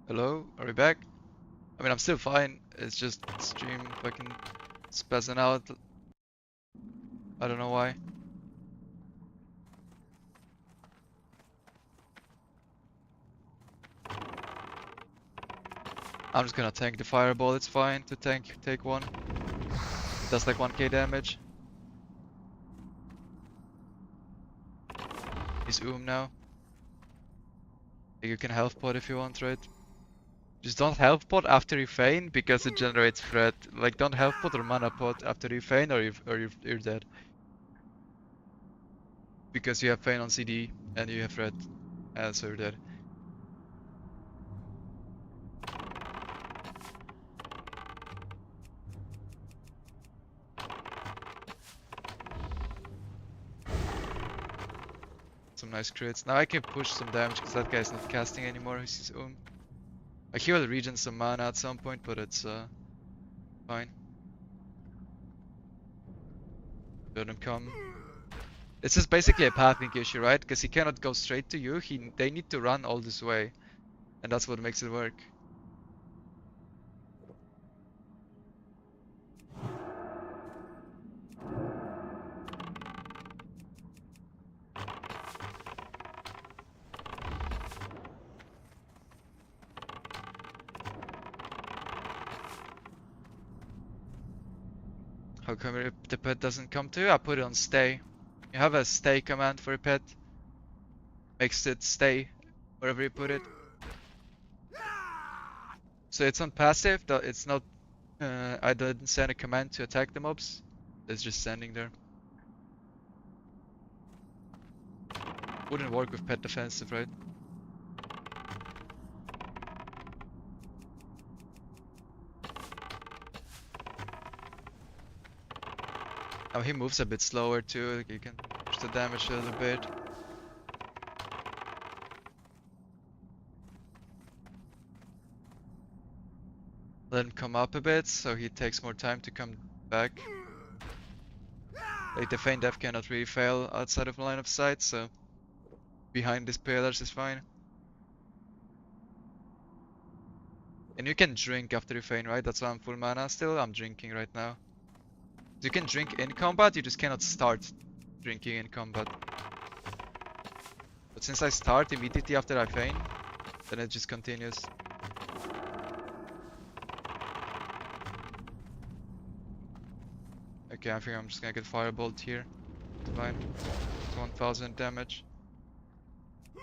Hello? Are we back? I mean, I'm still fine. It's just stream fucking spazzing out. I don't know why. I'm just gonna tank the fireball. It's fine to take one. It does like 1k damage. He's now. You can health pot if you want, right? Just don't health pot after you feign because it generates threat. Like, don't health pot or mana pot after you feign or you're dead. Because you have feign on CD and you have threat, so you're dead. Some nice crits. Now I can push some damage because that guy's not casting anymore. He's his own. Like, he will regen some mana at some point, but it's fine. Let him come. This is basically a pathing issue, right? Because he cannot go straight to you. They need to run all this way, and that's what makes it work. How come the pet doesn't come to you? I put it on stay. You have a stay command for a pet. Makes it stay wherever you put it. So it's on passive. It's not. I didn't send a command to attack the mobs. It's just standing there. Wouldn't work with pet defensive, right? Oh, he moves a bit slower too. Like, you can push the damage a little bit. Let him come up a bit, so he takes more time to come back. Like, the feign death cannot really fail outside of line of sight, so behind these pillars is fine. And you can drink after you feign, right? That's why I'm full mana still. I'm drinking right now. You can drink in combat, you just cannot start drinking in combat. But since I start immediately after I feign, then it just continues. Okay, I think I'm just gonna get firebolt here. It's fine. It's 1000 damage. You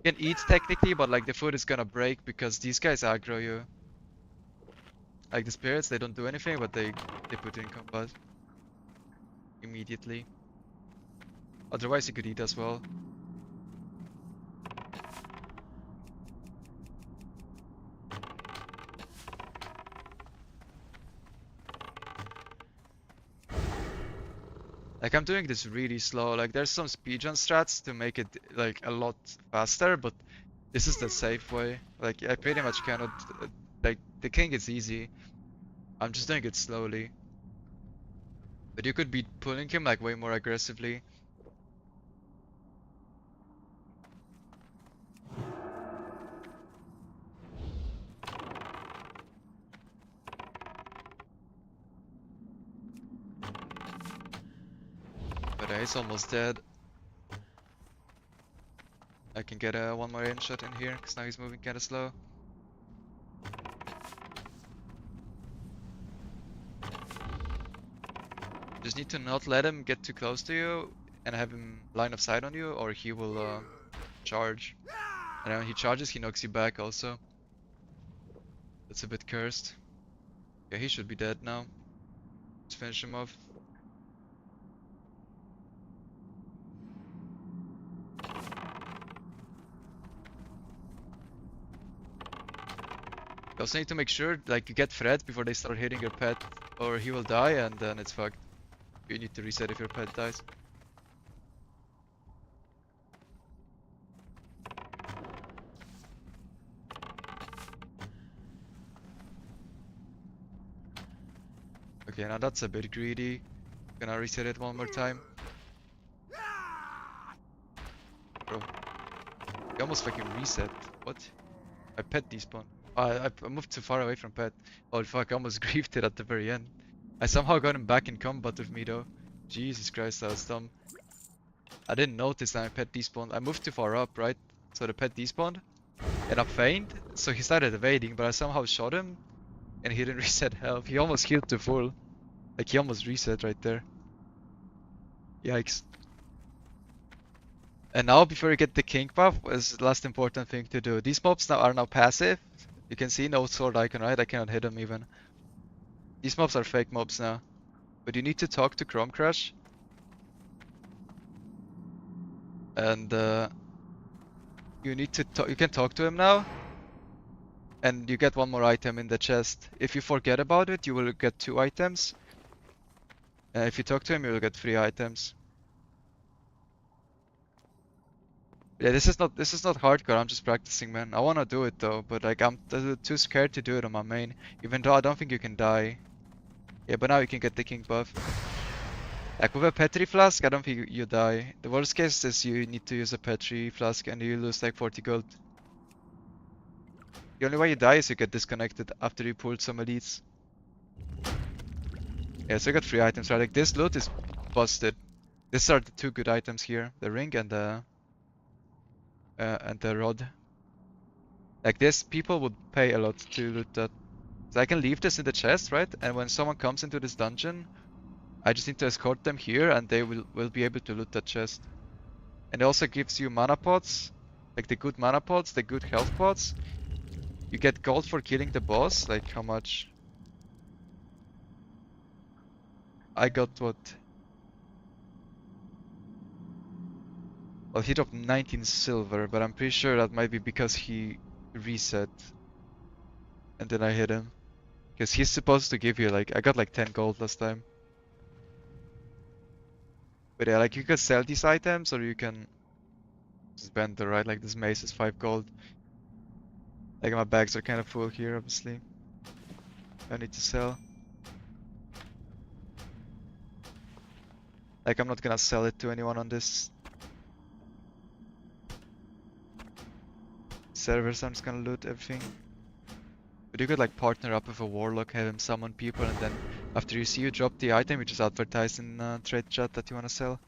can eat technically, but like the food is gonna break because these guys aggro you. Like the spirits, they don't do anything, but they put you in combat immediately. Otherwise you could eat as well. Like, I'm doing this really slow. Like, there's some speedrun strats to make it like a lot faster, but this is the safe way. Like, I pretty much cannot. Like, the king is easy. I'm just doing it slowly. But you could be pulling him like way more aggressively. But he's almost dead. I can get a one more in shot in here, because now he's moving kinda slow. Just need to not let him get too close to you and have him line of sight on you, or he will charge. And when he charges, he knocks you back also. That's a bit cursed. Yeah, he should be dead now. Let's finish him off. You also need to make sure, like, you get threat before they start hitting your pet, or he will die and then it's fucked. You need to reset if your pet dies. Okay, now that's a bit greedy. Gonna reset it one more time. Bro, you almost fucking reset. What? I pet despawn. I moved too far away from pet. Oh fuck, I almost griefed it at the very end. I somehow got him back in combat with me though. Jesus Christ, that was dumb. I didn't notice that my pet despawned. I moved too far up, right? So the pet despawned. And I feigned, so he started evading, but I somehow shot him. And he didn't reset health. He almost healed to full. Like he almost reset right there. Yikes. And now before you get the king buff is the last important thing to do. These mobs now are now passive. You can see no sword icon, right? I cannot hit them even. These mobs are fake mobs now. But you need to talk to Chrome Crush. And you need to you can talk to him now. And you get one more item in the chest. If you forget about it, you will get 2 items. And if you talk to him, you will get 3 items. Yeah, this is not hardcore. I'm just practicing, man. I wanna do it though, but like I'm too scared to do it on my main. Even though I don't think you can die. Yeah, but now you can get the king buff. Like with a Petri flask, I don't think you die. The worst case is you need to use a Petri flask and you lose like 40 gold. The only way you die is you get disconnected after you pulled some elites. Yeah, so I got 3 items, right? Like this loot is busted. These are the 2 good items here, the ring and the rod. Like this, people would pay a lot to loot that. So I can leave this in the chest, right? And when someone comes into this dungeon, I just need to escort them here and they will be able to loot that chest. And it also gives you mana pots, like the good mana pots, the good health pots. You get gold for killing the boss, like how much? I got what? Well, he dropped 19 silver, but I'm pretty sure that might be because he reset. And then I hit him. Because he's supposed to give you like, I got like 10 gold last time. But yeah, like you can sell these items or you can just bend the right, like this mace is 5 gold. Like my bags are kind of full here, obviously. I need to sell. Like I'm not gonna sell it to anyone on this server, so I'm just gonna loot everything. But you could like partner up with a warlock, have him summon people, and then after you see you drop the item, you just advertise in trade chat that you wanna sell.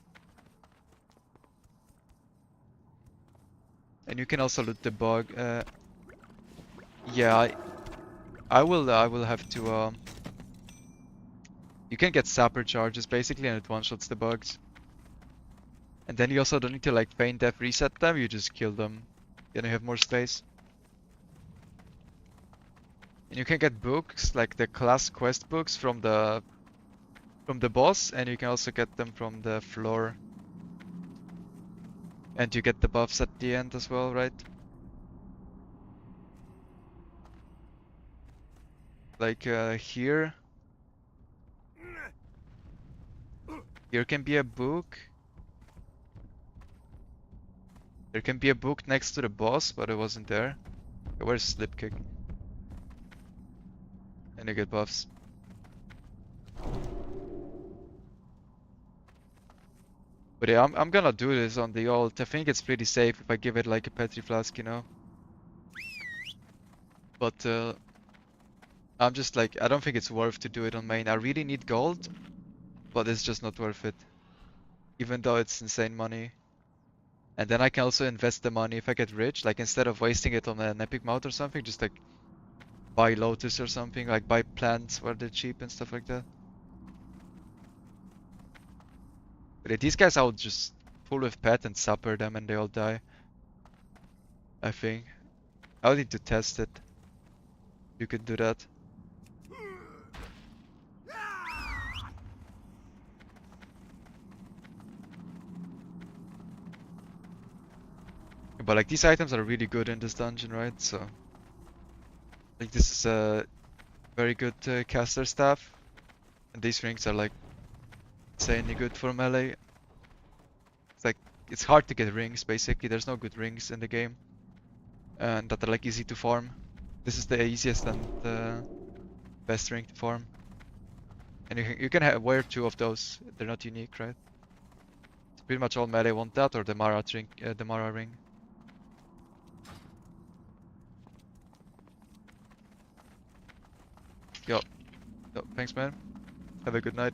And you can also loot the bug. Yeah, I will have to. You can get sapper charges basically, and it one-shots the bugs. And then you also don't need to like feign death reset them. You just kill them. Then you have more space. And you can get books like the class quest books from the boss, and you can also get them from the floor. And you get the buffs at the end as well, right? Like here can be a book. There can be a book next to the boss, but it wasn't there. Okay, where's Slipkick? And you get buffs. But yeah, I'm gonna do this on the ult. I think it's pretty safe if I give it like a Petri flask, you know. But I'm just like, I don't think it's worth to do it on main. I really need gold, but it's just not worth it. Even though it's insane money. And then I can also invest the money if I get rich, like instead of wasting it on an epic mount or something, just like buy Lotus or something, like buy plants where they're cheap and stuff like that. But yeah, these guys I would just pull with pet and supper them and they all die. I think. I would need to test it. You could do that. But like these items are really good in this dungeon, right? So like this is a very good caster staff. And these rings are like insanely good for melee. It's like, it's hard to get rings basically. There's no good rings in the game. And that are like easy to farm. This is the easiest and the best ring to farm. And you can wear 2 of those. They're not unique, right? So pretty much all melee want that or the Mara ring. Yo, yo, thanks man. Have a good night.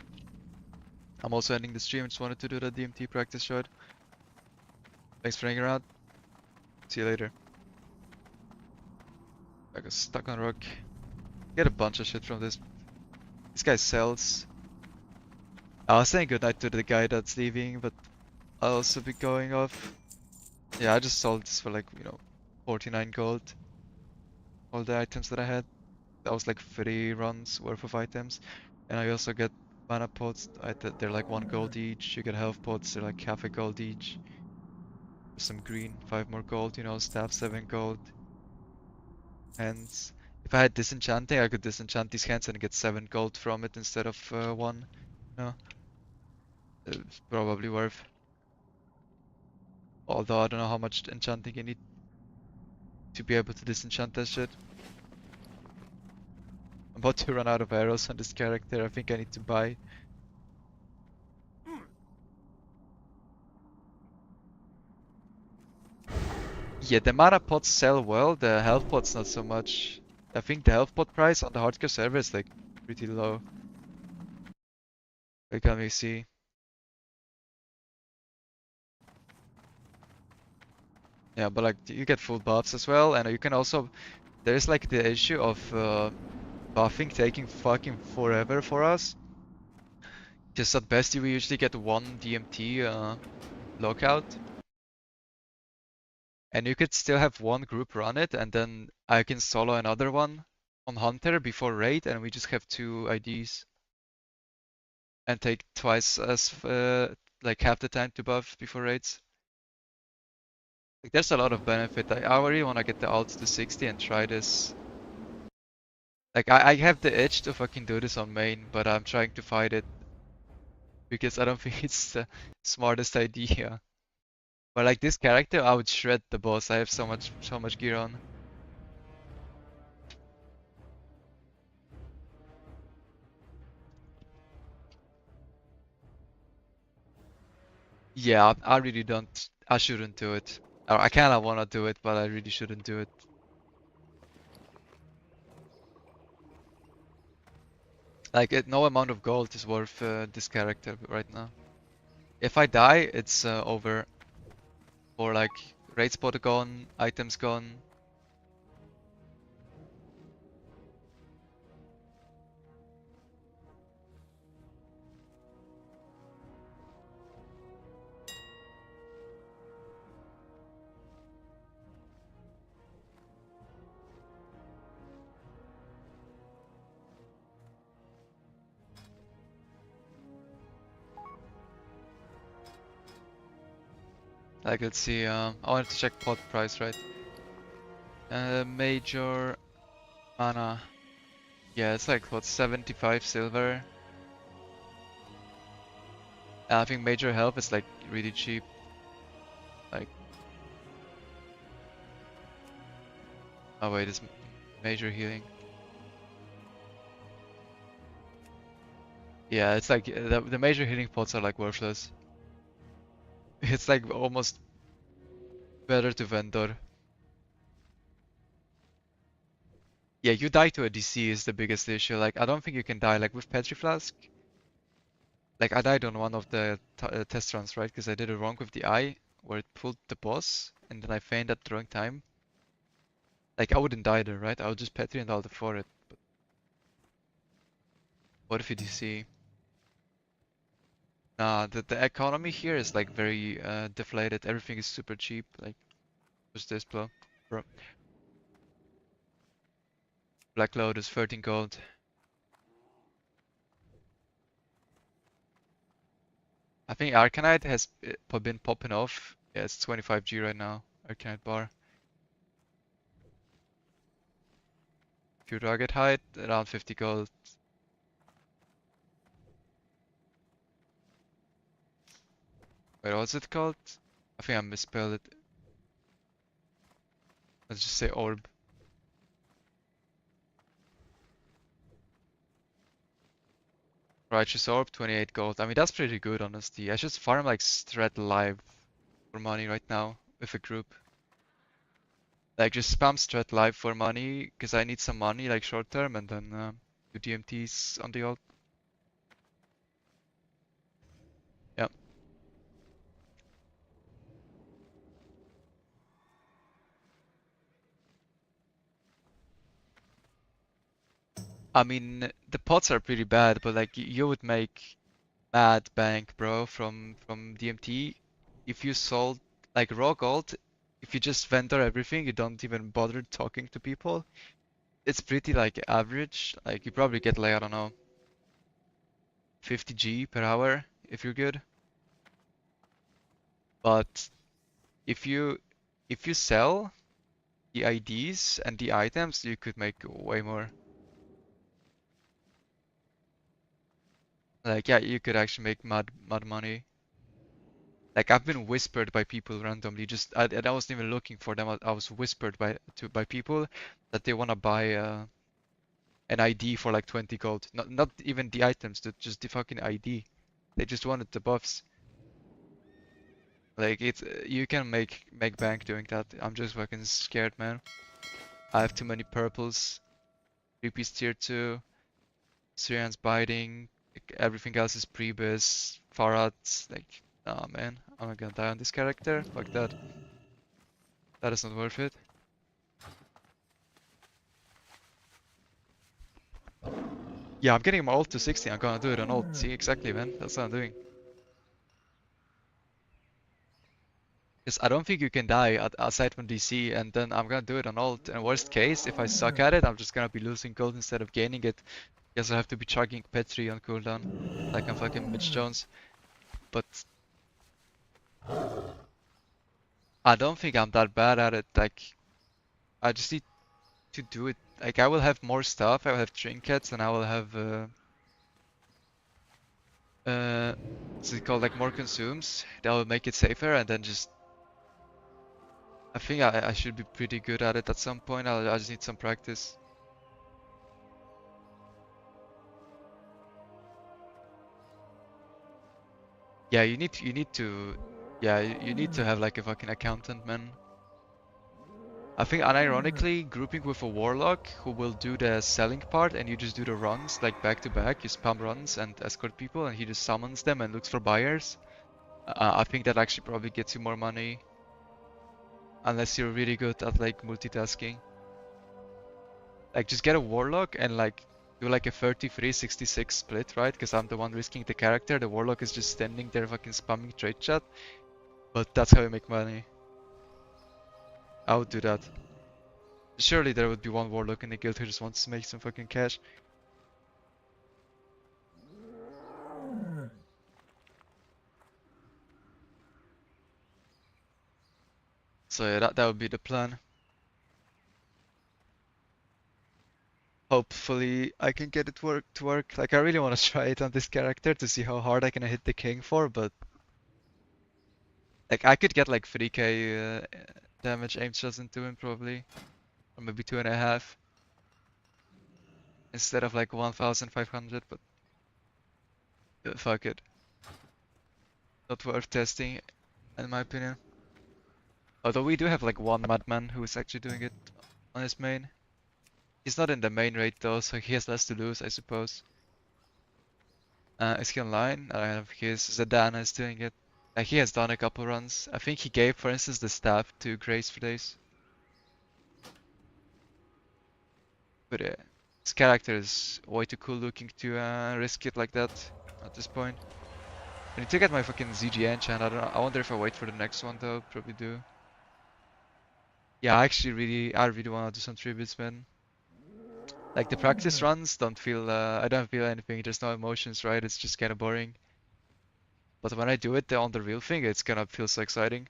I'm also ending the stream. Just wanted to do the DMT practice shot. Thanks for hanging around. See you later. I got stuck on rock. Get a bunch of shit from this. This guy sells. I was saying goodnight to the guy that's leaving, but I'll also be going off. Yeah, I just sold this for like, 49 gold. All the items that I had. That was like 3 runs worth of items. And I also get mana pots. They're like 1 gold each. You get health pots, they're like half a gold each. Some green, 5 more gold, staff 7 gold. Hands. If I had disenchanting, I could disenchant these hands and get 7 gold from it instead of 1. No, it's probably worth. Although I don't know how much enchanting you need to be able to disenchant that shit. I'm about to run out of arrows on this character. I think I need to buy. Yeah, the mana pots sell well, the health pots not so much. I think the health pot price on the hardcore server is like pretty low. Like, let me see. Yeah, but like you get full buffs as well, and you can also. There's like the issue of buffing taking fucking forever for us. Just at best, we usually get 1 DMT lockout. And you could still have 1 group run it, and then I can solo another one on Hunter before raid, and we just have 2 IDs. And take twice as, like half the time to buff before raids. Like, there's a lot of benefit. I really want to get the ult to 60 and try this. Like, I have the itch to fucking do this on main, but I'm trying to fight it. Because I don't think it's the smartest idea. But like this character, I would shred the boss. I have so much gear on. Yeah, I really don't. I shouldn't do it. I kind of want to do it, but I really shouldn't do it. Like, no amount of gold is worth this character right now. If I die, it's over. Or like, raid spot gone, items gone. Like, let's see. I wanted to check pot price, right? Major mana. Yeah, it's like what, 75 silver. And I think major health is like really cheap. Like, oh wait, it's major healing. Yeah, it's like the major healing pots are like worthless. It's like almost better to vendor. Yeah, you die to a DC is the biggest issue. Like, I don't think you can die like with Petri Flask. Like, I died on one of the test runs, right? Because I did it wrong with the eye, where it pulled the boss, and then I feigned at the wrong time. Like, I wouldn't die there, right? I would just Petri and ult for it. But what if you DC? Nah, the economy here is like very deflated. Everything is super cheap. Like, just this bro. Black Lotus, 13 gold. I think Arcanite has been popping off. Yeah, it's 25G right now. Arcanite bar. Pure target height, around 50 gold. Wait, what's it called? I think I misspelled it. Let's just say orb. Righteous orb, 28 gold. I mean, that's pretty good, honestly. I should farm like Strat Live for money right now with a group. Like, just spam Strat Live for money, because I need some money, like short term, and then 2 DMTs on the ult. Yeah. I mean, the pots are pretty bad, but like you would make mad bank, bro, from DMT if you sold like raw gold. If you just vendor everything, you don't even bother talking to people. It's pretty like average. Like you probably get like I don't know 50 G per hour if you're good. But if you if you sell the IDs and the items, you could make way more. Like yeah, you could actually make mad money. Like I've been whispered by people randomly. Just and I wasn't even looking for them. I was whispered by people that they wanna buy an ID for like 20 gold. Not even the items, just the fucking ID. They just wanted the buffs. Like it's you can make bank doing that. I'm just fucking scared, man. I have too many purples. 3-piece tier 2. Syrian's biting. Like, everything else is pre-biz. Farad. Like, nah, man. I'm not gonna die on this character. Fuck that. That is not worth it. Yeah, I'm getting my ult to 60. I'm gonna do it on ult. See, exactly, man. That's what I'm doing. Because I don't think you can die aside from DC, and then I'm gonna do it on ult. And worst case, if I suck at it, I'm just gonna be losing gold instead of gaining it. Because I have to be chugging Petri on cooldown. Like I'm fucking Mitch Jones. But I don't think I'm that bad at it. Like, I just need to do it. Like, I will have more stuff. I will have trinkets, and I will have what's it called? Like more consumes. That will make it safer, and then just I think I should be pretty good at it at some point. I just need some practice. Yeah, you need to have like a fucking accountant, man. I think unironically, grouping with a warlock who will do the selling part and you just do the runs like back to back, you spam runs and escort people and he just summons them and looks for buyers. I think that actually probably gets you more money unless you're really good at like multitasking. Like just get a warlock and like do like a 33-66 split, right? Because I'm the one risking the character. The warlock is just standing there fucking spamming trade chat. But that's how you make money. I would do that. Surely there would be one warlock in the guild who just wants to make some fucking cash. So yeah, that would be the plan. Hopefully I can get it to work. Like I really want to try it on this character to see how hard I can hit the king for, but like I could get like 3k damage aim shots into him probably, or maybe 2.5 instead of like 1,500. But fuck it, not worth testing in my opinion. Although we do have like one madman who is actually doing it on his main. He's not in the main raid though, so he has less to lose, I suppose. Is he online? I have his Zidane is doing it. Like he has done a couple runs. I think he gave, for instance, the staff to Grace for days. But his character is way too cool looking to risk it like that at this point. I need to get my fucking ZG enchant. I don't know. I wonder if I wait for the next one though. Probably do. Yeah, I really want to do some tributes, man. Like the practice runs don't feel. I don't feel anything. There's no emotions, right? It's just kind of boring. But when I do it on the real thing, it's gonna feel so exciting.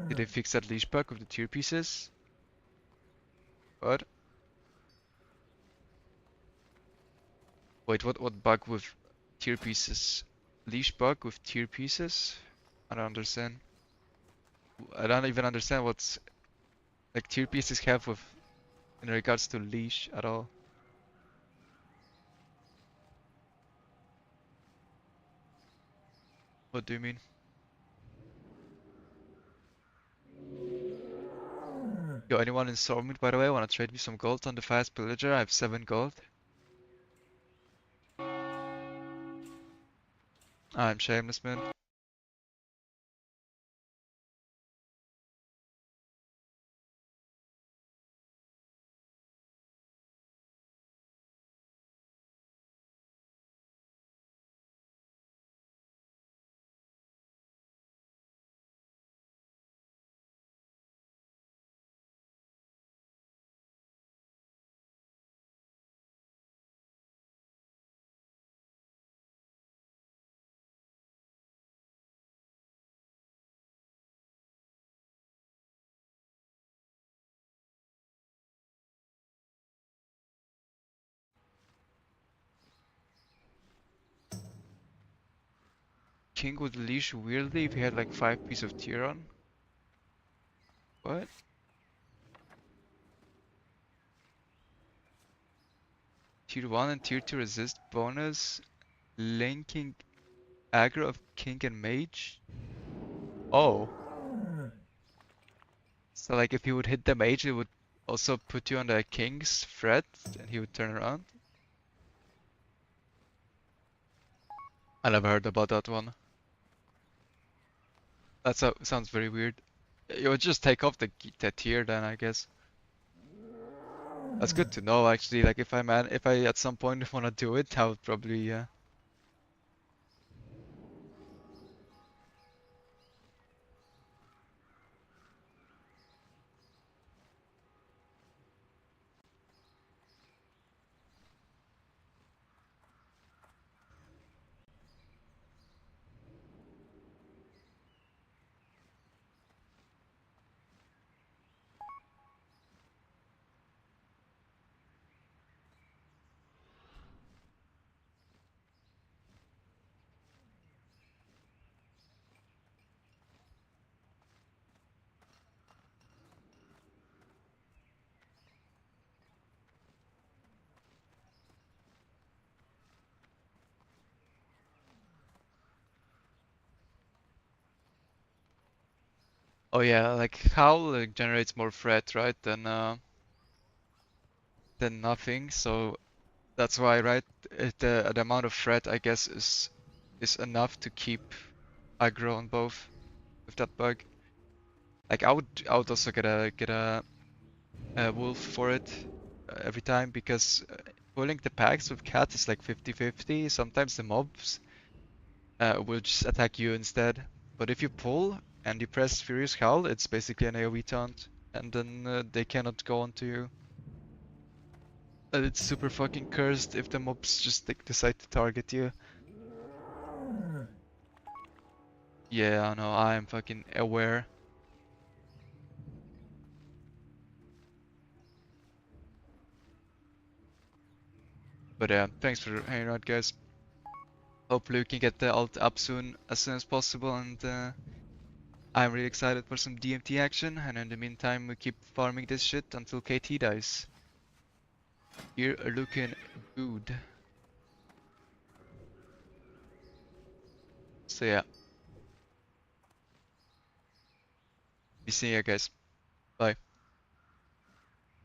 Did they fix that leash bug with the tier pieces? What? Wait, what bug with tier pieces? Leash bug with tier pieces? I don't understand. I don't even understand what's like tier pieces have with in regards to leash at all. What do you mean? Yo, anyone in Stormwind, by the way, wanna trade me some gold on the fast pillager? I have 7 gold. I'm shameless, man. King would leash weirdly if he had like 5 pieces of tier on. What? Tier 1 and tier 2 resist bonus. Linking aggro of king and mage? Oh. So like if he would hit the mage, it would also put you on the king's threat and he would turn around? I never heard about that one. That sounds very weird. You would just take off the tier then, I guess. That's good to know actually. Like if I at some point wanna do it, I would probably Oh yeah, like Howl generates more threat, right, than nothing. So that's why, right? The amount of threat, I guess, is enough to keep aggro on both with that bug. Like I would also get a wolf for it every time because pulling the packs with cat is like 50-50. Sometimes the mobs will just attack you instead. But if you pull and you press Furious Howl, it's basically an AoE taunt, and then they cannot go onto you. And it's super fucking cursed if the mobs just decide to target you. Yeah, I know, I am fucking aware. But yeah, thanks for hanging out, guys. Hopefully we can get the ult up as soon as possible, and I'm really excited for some DMT action. And in the meantime, we keep farming this shit until KT dies. You're looking good. So yeah, be seeing you guys.